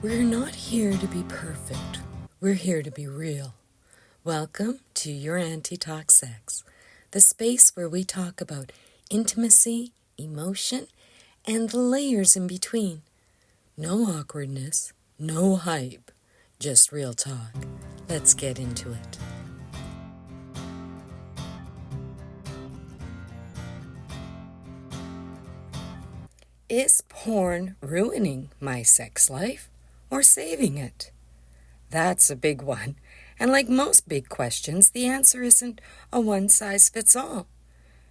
We're not here to be perfect. We're here to be real. Welcome to Your Anti-Talk Sex, the space where we talk about intimacy, emotion, and the layers in between. No awkwardness, no hype, just real talk. Let's get into it. Is porn ruining my sex life or saving it? That's a big one. And like most big questions, the answer isn't a one-size-fits-all.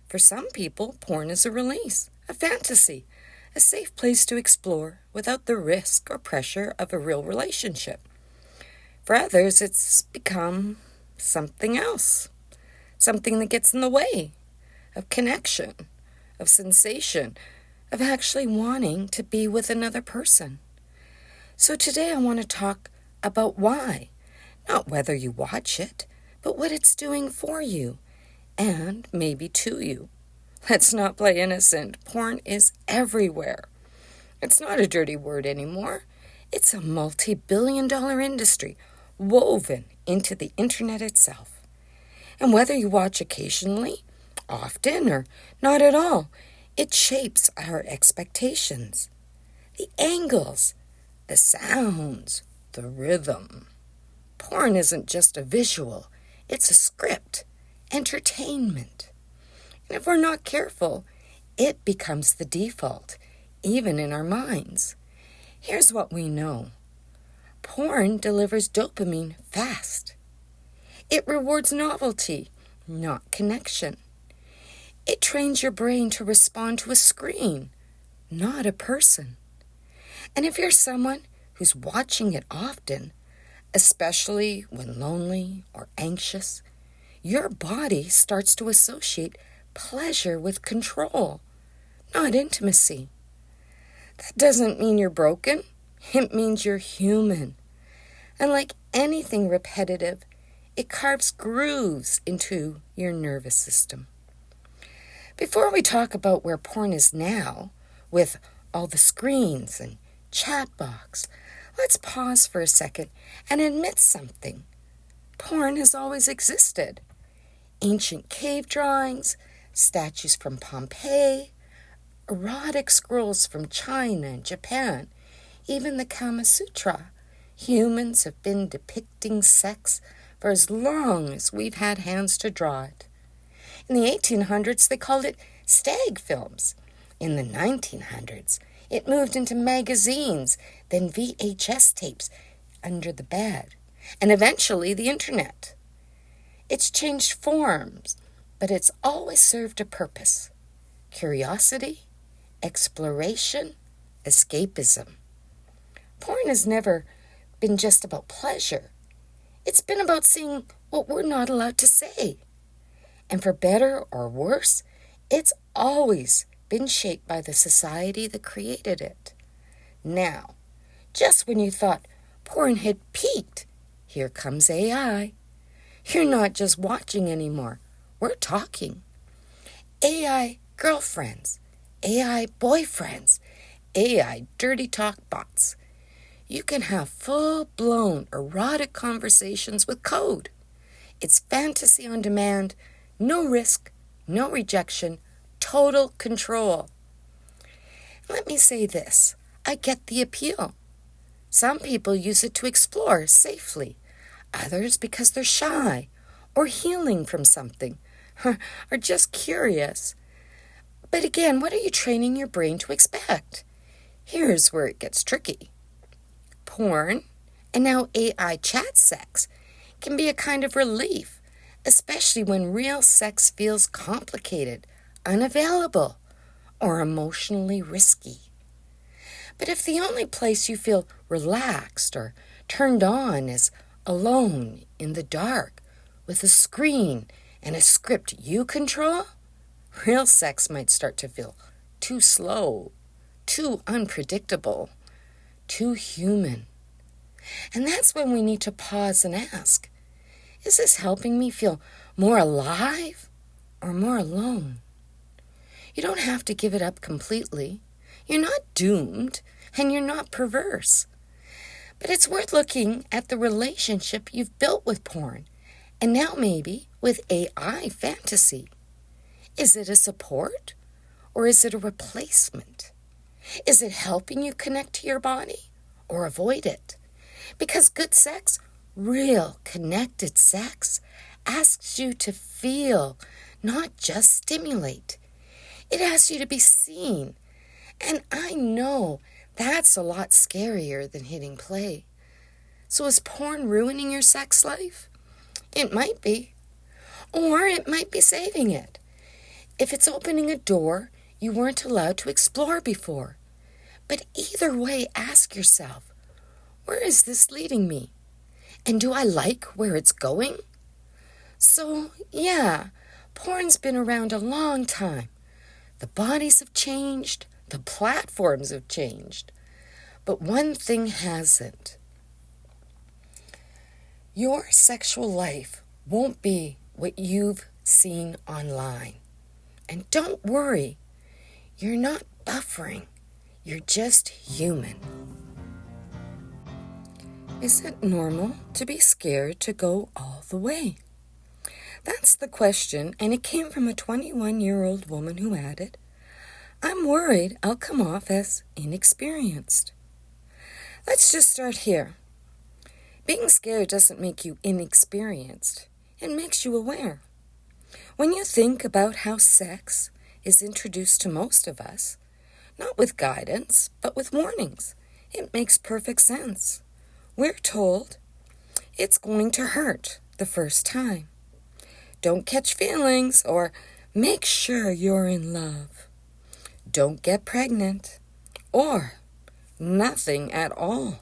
For some people, porn is a release, a fantasy, a safe place to explore without the risk or pressure of a real relationship. For others, it's become something else, something that gets in the way of connection, of sensation, of actually wanting to be with another person. So today I want to talk about why, not whether you watch it, but what it's doing for you, and maybe to you. Let's not play innocent. Porn is everywhere. It's not a dirty word anymore. It's a multi-billion-dollar industry woven into the internet itself. And whether you watch occasionally, often, or not at all, it shapes our expectations. The angles, the sounds, the rhythm. Porn isn't just a visual, it's a script, entertainment. And if we're not careful, it becomes the default, even in our minds. Here's what we know. Porn delivers dopamine fast. It rewards novelty, not connection. It trains your brain to respond to a screen, not a person. And if you're someone who's watching it often, especially when lonely or anxious, your body starts to associate pleasure with control, not intimacy. That doesn't mean you're broken. It means you're human. And like anything repetitive, it carves grooves into your nervous system. Before we talk about where porn is now, with all the screens and chat box, let's pause for a second and admit something. Porn has always existed. Ancient cave drawings, statues from Pompeii, erotic scrolls from China and Japan, even the Kama Sutra. Humans have been depicting sex for as long as we've had hands to draw it. In the 1800s, they called it stag films. In the 1900s, it moved into magazines, then VHS tapes under the bed, and eventually the internet. It's changed forms, but it's always served a purpose. Curiosity, exploration, escapism. Porn has never been just about pleasure. It's been about seeing what we're not allowed to say. And for better or worse, it's always been shaped by the society that created it. Now, just when you thought porn had peaked, here comes AI. You're not just watching anymore, we're talking. AI girlfriends, AI boyfriends, AI dirty talk bots. You can have full-blown erotic conversations with code. It's fantasy on demand, no risk, no rejection, total control. Let me say this, I get the appeal. Some people use it to explore safely, others because they're shy or healing from something, or just curious. But again, what are you training your brain to expect? Here's where it gets tricky. Porn, and now AI chat sex, can be a kind of relief, especially when real sex feels complicated, unavailable, or emotionally risky. But if the only place you feel relaxed or turned on is alone in the dark with a screen and a script you control, real sex might start to feel too slow, too unpredictable, too human. And that's when we need to pause and ask, is this helping me feel more alive or more alone? You don't have to give it up completely. You're not doomed, and you're not perverse. But it's worth looking at the relationship you've built with porn, and now maybe with AI fantasy. Is it a support, or is it a replacement? Is it helping you connect to your body, or avoid it? Because good sex, real connected sex, asks you to feel, not just stimulate. It asks you to be seen. And I know that's a lot scarier than hitting play. So is porn ruining your sex life? It might be. Or it might be saving it. If it's opening a door you weren't allowed to explore before. But either way, ask yourself, where is this leading me? And do I like where it's going? So, yeah, porn's been around a long time. The bodies have changed, the platforms have changed. But one thing hasn't. Your sexual life won't be what you've seen online. And don't worry, you're not buffering. You're just human. Is it normal to be scared to go all the way? That's the question, and it came from a 21-year-old woman who added, I'm worried I'll come off as inexperienced. Let's just start here. Being scared doesn't make you inexperienced. It makes you aware. When you think about how sex is introduced to most of us, not with guidance, but with warnings, it makes perfect sense. We're told it's going to hurt the first time. Don't catch feelings, or make sure you're in love. Don't get pregnant, or nothing at all.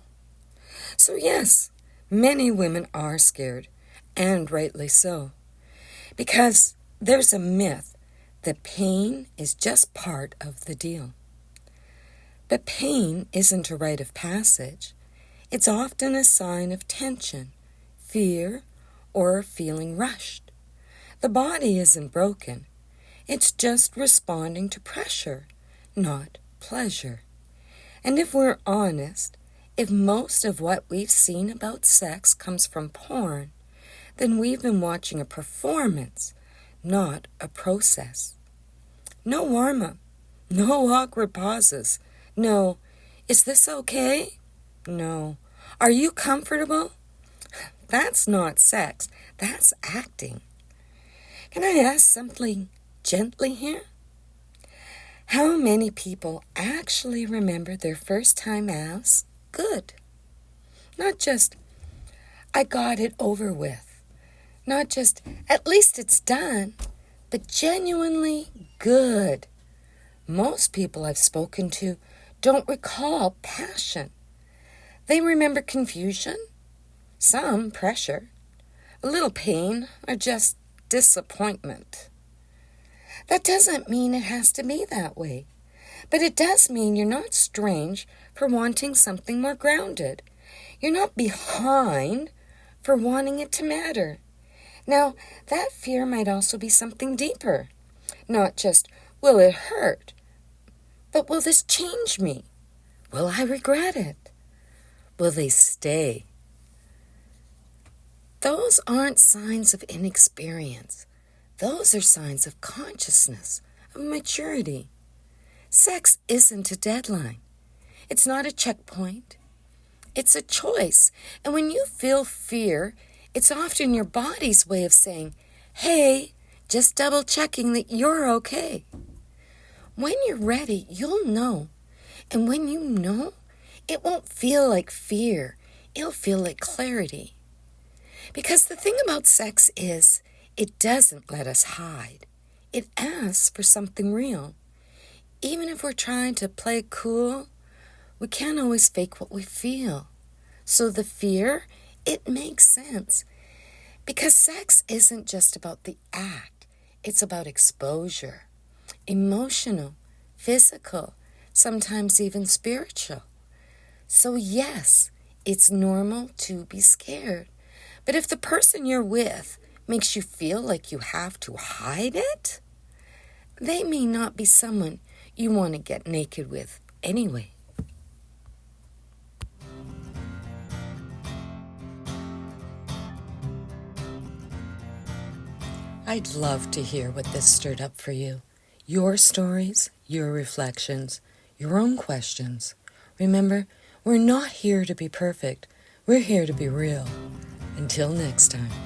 So yes, many women are scared, and rightly so, because there's a myth that pain is just part of the deal. But pain isn't a rite of passage. It's often a sign of tension, fear, or feeling rushed. The body isn't broken. It's just responding to pressure, not pleasure. And if we're honest, if most of what we've seen about sex comes from porn, then we've been watching a performance, not a process. No warm-up, no awkward pauses, no, is this okay? No. Are you comfortable? That's not sex. That's acting. Can I ask something gently here? How many people actually remember their first time as good? Not just, I got it over with. Not just, at least it's done, but genuinely good. Most people I've spoken to don't recall passion. They remember confusion, some pressure, a little pain, or just disappointment. That doesn't mean it has to be that way, but it does mean you're not strange for wanting something more grounded. You're not behind for wanting it to matter. Now, that fear might also be something deeper, not just, will it hurt? But will this change me? Will I regret it? Will they stay? Those aren't signs of inexperience. Those are signs of consciousness, of maturity. Sex isn't a deadline. It's not a checkpoint. It's a choice. And when you feel fear, it's often your body's way of saying, hey, just double checking that you're okay. When you're ready, you'll know. And when you know, it won't feel like fear. It'll feel like clarity. Because the thing about sex is, it doesn't let us hide. It asks for something real. Even if we're trying to play cool, we can't always fake what we feel. So the fear, it makes sense. Because sex isn't just about the act. It's about exposure. Emotional, physical, sometimes even spiritual. So yes, it's normal to be scared. But if the person you're with makes you feel like you have to hide it, they may not be someone you want to get naked with anyway. I'd love to hear what this stirred up for you. Your stories, your reflections, your own questions. Remember, we're not here to be perfect. We're here to be real. Until next time.